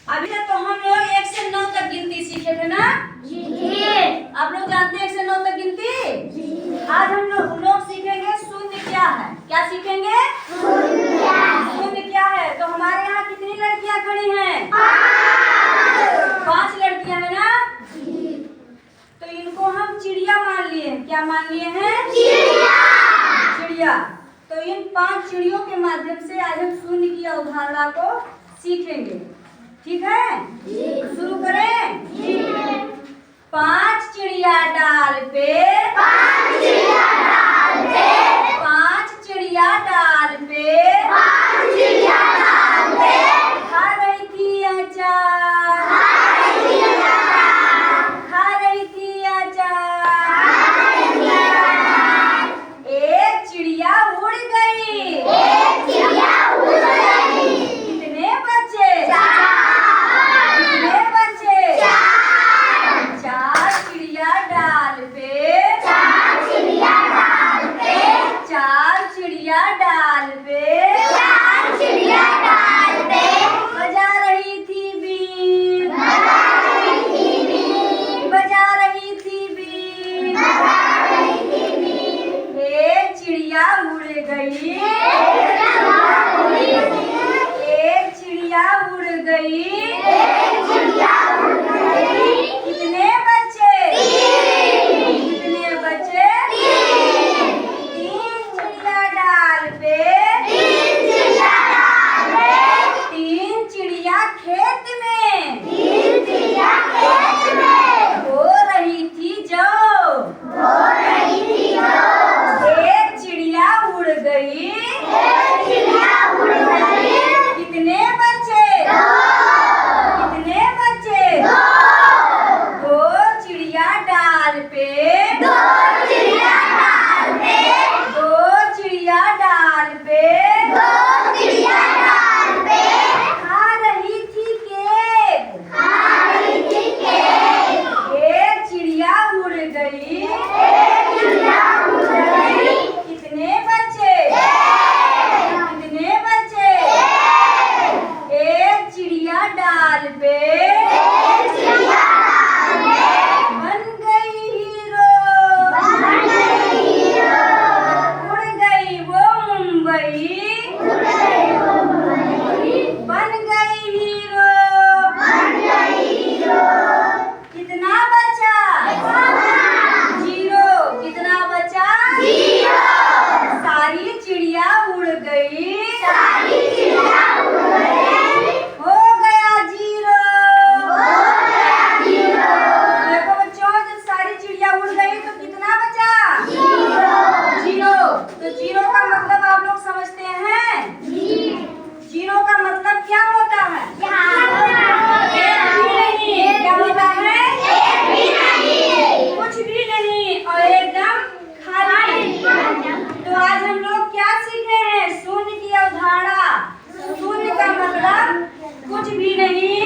अभी तक तो हम लोग 1 से 9 तक गिनती सीखे थे ना जी। आप लोग जानते हैं 1 से 9 तक गिनती जी। आज हम लोग सीखेंगे शून्य क्या है। क्या सीखेंगे? शून्य क्या है। तो हमारे यहाँ कितनी लड़कियाँ खड़ी हैं? 5 लड़कियाँ हैं ना जी। तो इनको हम चिड़िया मान लिए हैं। क्या मान लिए हैं? चिड़िया। तो इन 5 चिड़ियों के माध्यम से आज हम शून्य की अवधारणा को सीखेंगे। ठीक है, शुरू करें। 5 चिड़िया डाल पे, 5 चिड़िया डाल पे, 5 चिड़िया डाल पे, 5 चिड़िया डाल पे, खा रही थी अचार, खा रही थी अचार, खा रही थी अचार, खा रही थी अचार। एक चिड़िया उड़ गई, एक चिड़िया उड़ गई। कितने बच्चे? 4 चिड़िया डाल पे, 4 चिड़िया डाल पे, 4 चिड़िया डाल पे, 4 चिड़िया डाल पे, बजा रही थी बीन, बजा रही थी बीन, बजा रही थी बीन, बजा रही थी बीन। एक चिड़िया उड़ गई, एक चिड़िया उड़ गई, एक चिड़िया उड़ गई। कितने बच्चे? 3। कितने बच्चे? 3। 3 चिड़िया डाल पे, 3 चिड़िया डाल पे, 3 चिड़िया खेत में, 3 चिड़िया खेत में, हो रही थी जो, हो रही थी जो। एक चिड़िया उड़ गई, एक चिड़िया उड़ गई। कितने बच्चे? 2। कितने बच्चे? 2। 2 चिड़िया डाल पे, 2 चिड़िया डाल पे, 2 चिड़िया डाल पे, 2 चिड़िया डाल पे, खा रही थी केक, खा रही थी केक। एक चिड़िया उड़ गई, एक चिड़िया उड़ गई। कितने बच्चे? कितने बच्चे? एक चिड़िया डाल पे, एक चिड़िया डाल पे, बन गई हीरो, बन गई हीरो। उड़ गई वो मुंबई, उड़ गई वो मुंबई, बन गई हीरो, बन गई हीरो। कितना बचा? 0। कितना बचा? 0। सारी चिड़िया उड़ गई, सारी चिड़िया उड़ गई, हो गया 0, हो गया 0। देखो बच्चों, जब सारी चिड़िया उड़ गई तो कितना बचा? 0। तो 0 का मतलब आप लोग समझते हैं? 0 का मतलब क्या होता है? एक भी नहीं। क्या होता है? एक भी नहीं, कुछ भी नहीं और एकदम खाली। तो आज हम लोग क्या सीखे हैं? शून्य की अवधारणा। शून्य का मतलब कुछ भी नहीं